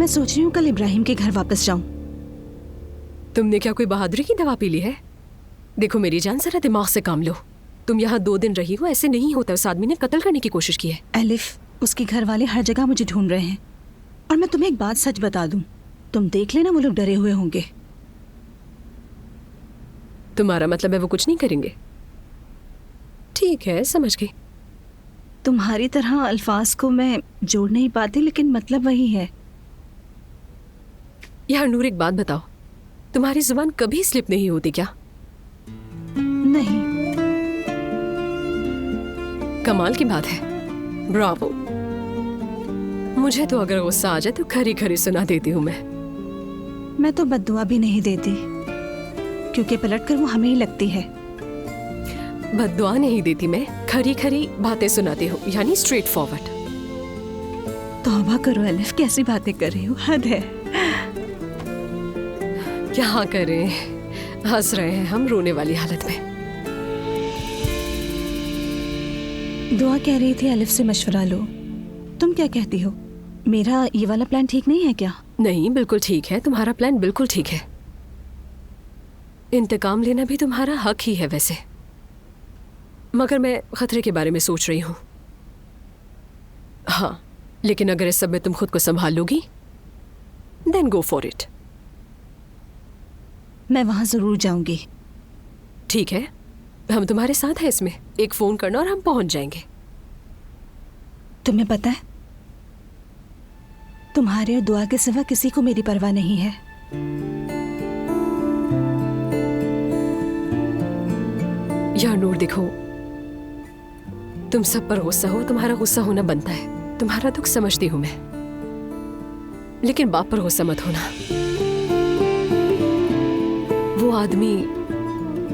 मैं सोच रही हूँ कल इब्राहिम के घर वापस जाऊं। तुमने क्या कोई बहादुरी की दवा पी ली है? देखो मेरी जान, जरा दिमाग से काम लो। तुम यहाँ 2 दिन रही हो, ऐसे नहीं होता। उस आदमी ने कत्ल करने की कोशिश की है। एलिफ, उसके घर वाले हर जगह मुझे ढूंढ रहे हैं। और मैं तुम्हें एक बात सच बता दूं, तुम देख लेना वो लोग डरे हुए होंगे। तुम्हारा मतलब है वो कुछ नहीं करेंगे? ठीक है, समझ गई। तुम्हारी तरह अल्फाज को मैं जोड़ नहीं पाती, लेकिन मतलब वही है। यार नूर, एक बात बताओ, तुम्हारी जुबान कभी स्लिप नहीं होती क्या? नहीं। कमाल की बात है, ब्रावो। मुझे तो अगर गुस्सा आ जाए तो खरी खरी सुना देती हूँ मैं तो बद्दुआ भी नहीं देती, क्योंकि पलटकर वो हमें ही लगती है। बद्दुआ नहीं देती मैं, खरी खरी बातें सुनाती हूँ, यानी स्ट्रेट फॉरवर्ड। तौबा करो एलिफ, कैसी बातें कर रही हो, हद है। क्या करें, हंस रहे हैं हम रोने वाली हालत में। दुआ कह रही थी एलिफ से मशवरा लो। तुम क्या कहती हो, मेरा ये वाला प्लान ठीक नहीं है क्या? नहीं, बिल्कुल ठीक है, तुम्हारा प्लान बिल्कुल ठीक है। इंतकाम लेना भी तुम्हारा हक ही है वैसे, मगर मैं खतरे के बारे में सोच रही हूँ। हाँ, लेकिन अगर इस सब में तुम खुद को संभाल लोगी, देन गो फॉर इट। मैं वहां जरूर जाऊंगी। ठीक है, हम तुम्हारे साथ हैं इसमें। एक फोन करना और हम पहुंच जाएंगे। तुम्हें पता है, तुम्हारे और दुआ के सिवा किसी को मेरी परवाह नहीं है। यार नूर देखो, तुम सब पर गुस्सा हो, तुम्हारा गुस्सा होना बनता है, तुम्हारा दुख समझती हूं मैं, लेकिन बाप पर गुस्सा मत होना। वो आदमी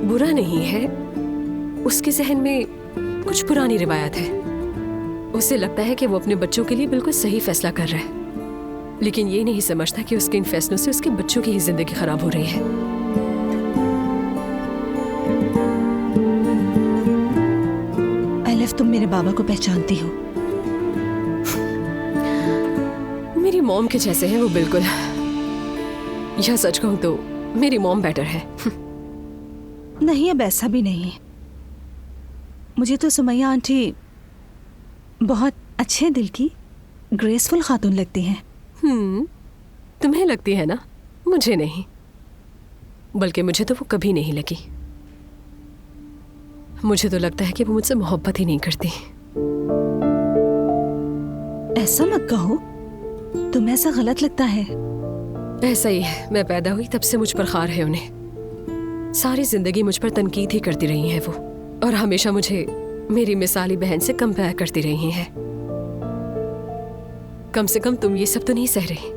बुरा नहीं है, उसके जहन में कुछ पुरानी रिवायत है। उसे लगता है कि वो अपने बच्चों के लिए बिल्कुल सही फैसला कर रहा है, लेकिन ये नहीं समझता कि उसके इन फैसलों से उसके बच्चों की ही जिंदगी खराब हो रही है। एलिफ, तुम मेरे बाबा को पहचानती हो? मेरी मॉम के जैसे हैं वो बिल्कुल। यह सच कहूं तो मेरी मॉम बेटर है। नहीं, अब ऐसा भी नहीं। मुझे तो सुमैया आंटी बहुत अच्छे दिल की, ग्रेसफुल खातून लगती हैं। तुम्हें लगती है ना, मुझे नहीं। बल्कि मुझे तो वो कभी नहीं लगी। मुझे तो लगता है कि वो मुझसे मोहब्बत ही नहीं करती। ऐसा मत कहो, तुम्हें ऐसा गलत लगता है। ऐसा ही है, मैं पैदा हुई तब से मुझ पर खार है उन्हें। सारी जिंदगी मुझ पर तनकीद ही करती रही हैं वो, और हमेशा मुझे मेरी मिसाली बहन से कंपेयर करती रही हैं। कम से कम तुम ये सब तो नहीं सह रही।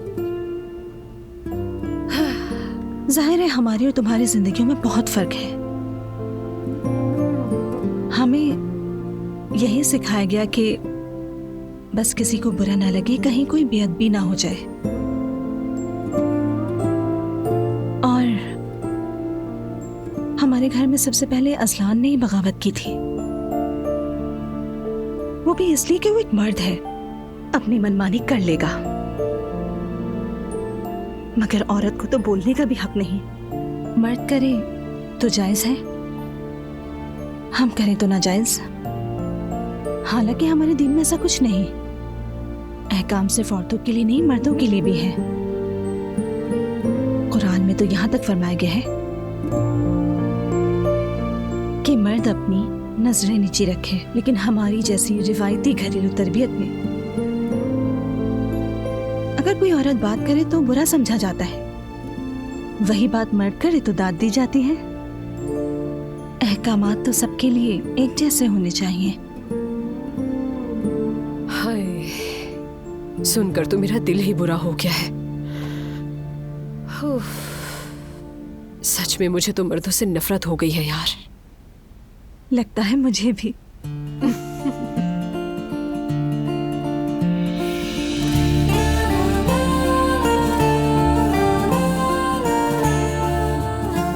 जाहिर है हमारी और तुम्हारी जिंदगियों में बहुत फर्क है। हमें यही सिखाया गया कि बस किसी को बुरा ना लगे, कहीं कोई बेअदबी ना हो जाए। और हमारे घर में सबसे पहले अजलान ने ही बगावत की थी, वो भी इसलिए कि वो एक मर्द है, अपनी मनमानी कर लेगा। मगर औरत को तो बोलने का भी हक नहीं। मर्द करे तो जायज है, हम करें तो नाजायज। हालांकि हमारे दीन में ऐसा कुछ नहीं। अहकाम सिर्फ औरतों के लिए नहीं, मर्दों के लिए भी है। कुरान में तो यहां तक फरमाया गया है कि मर्द अपनी नजरें नीची रखे, लेकिन हमारी जैसी रिवायती घरेलू तरबियत में अगर कोई औरत बात करे तो बुरा समझा जाता है, वही बात मर्द करे तो दाद दी जाती है। अहकामात तो सबके लिए एक जैसे होने चाहिए। हाय, सुनकर तो मेरा दिल ही बुरा हो गया है। सच में मुझे तो मर्दों से नफरत हो गई है यार। लगता है मुझे भी।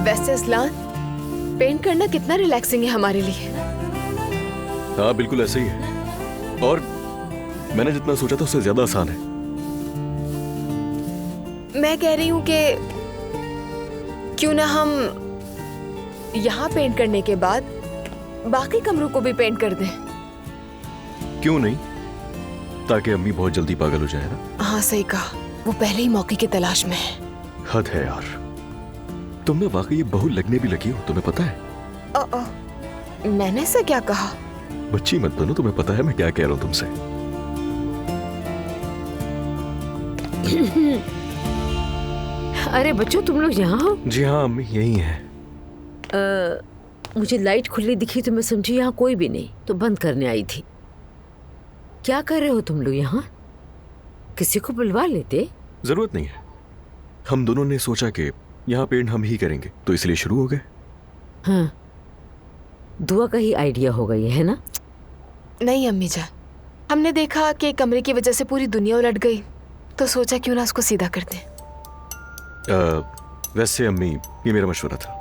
वैसे असलान, पेंट करना कितना रिलैक्सिंग है हमारे लिए। हाँ बिल्कुल ऐसे ही है, और मैंने जितना सोचा था उससे ज्यादा आसान है। मैं कह रही हूँ कि क्यों ना हम यहाँ पेंट करने के बाद बाकी कमरों को भी पेंट कर दें। क्यों नहीं, ताकि अम्मी बहुत जल्दी पागल हो जाए ना। हाँ सही कहा, वो पहले ही मौके की तलाश में है। हद है यार, तुम ना वाकई बहू लगने भी लगी हो, तुम्हें पता है? मैंने ऐसा क्या कहा? बच्ची मत बनो, तुम्हें पता है मैं क्या कह रहा हूँ तुमसे। अरे बच्चों, तुम लोग यहाँ हो? जी हाँ अम्मी, यही है। मुझे लाइट खुली दिखी तो मैं समझी यहाँ कोई भी नहीं, तो बंद करने आई थी। क्या कर रहे हो तुम लोग यहाँ? किसी को बुलवा लेते। जरूरत नहीं है, हम दोनों ने सोचा कि यहाँ पेंट हम ही करेंगे, तो इसलिए शुरू हो गए। हाँ, दुआ का ही आइडिया होगा ये, है ना? नहीं अम्मी जान, हमने देखा कि कमरे की वजह से पूरी दुनिया उलट गई, तो सोचा क्यों ना उसको सीधा कर दें। वैसे अम्मी, ये मेरा मशवरा था।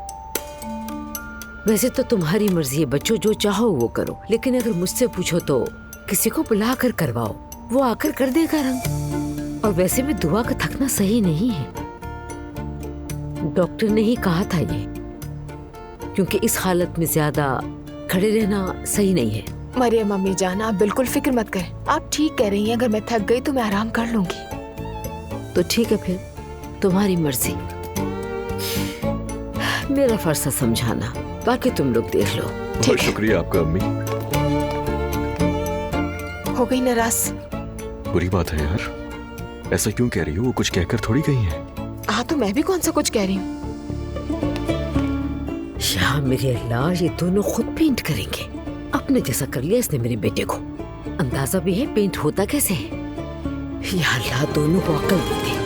वैसे तो तुम्हारी मर्जी है बच्चों, जो चाहो वो करो, लेकिन अगर मुझसे पूछो तो किसी को बुला कर करवाओ, वो आकर कर देगा रंग। और वैसे भी दुआ का थकना सही नहीं है, डॉक्टर ने ही कहा था ये, क्योंकि इस हालत में ज्यादा खड़े रहना सही नहीं है। मरियम अम्मी जान, आप बिल्कुल फिक्र मत करें, आप ठीक कह रही हैं। अगर मैं थक गई तो मैं आराम कर लूंगी। तो ठीक है, फिर तुम्हारी मर्जी। मेरा फर्ज है समझाना, बाकी तुम लोग देख लो। बहुत शुक्रिया आपका अम्मी। हो गई नाराज? बुरी बात है यार, ऐसा क्यों कह रही हो? वो कुछ कहकर थोड़ी गई है। हाँ, तो मैं भी कौन सा कुछ कह रही हूँ। या मेरे अल्लाह, ये दोनों खुद पेंट करेंगे। अपने जैसा कर लिया इसने मेरे बेटे को। अंदाजा भी है पेंट होता कैसे है। या अल्लाह, दोनों को अक्ल दे दे।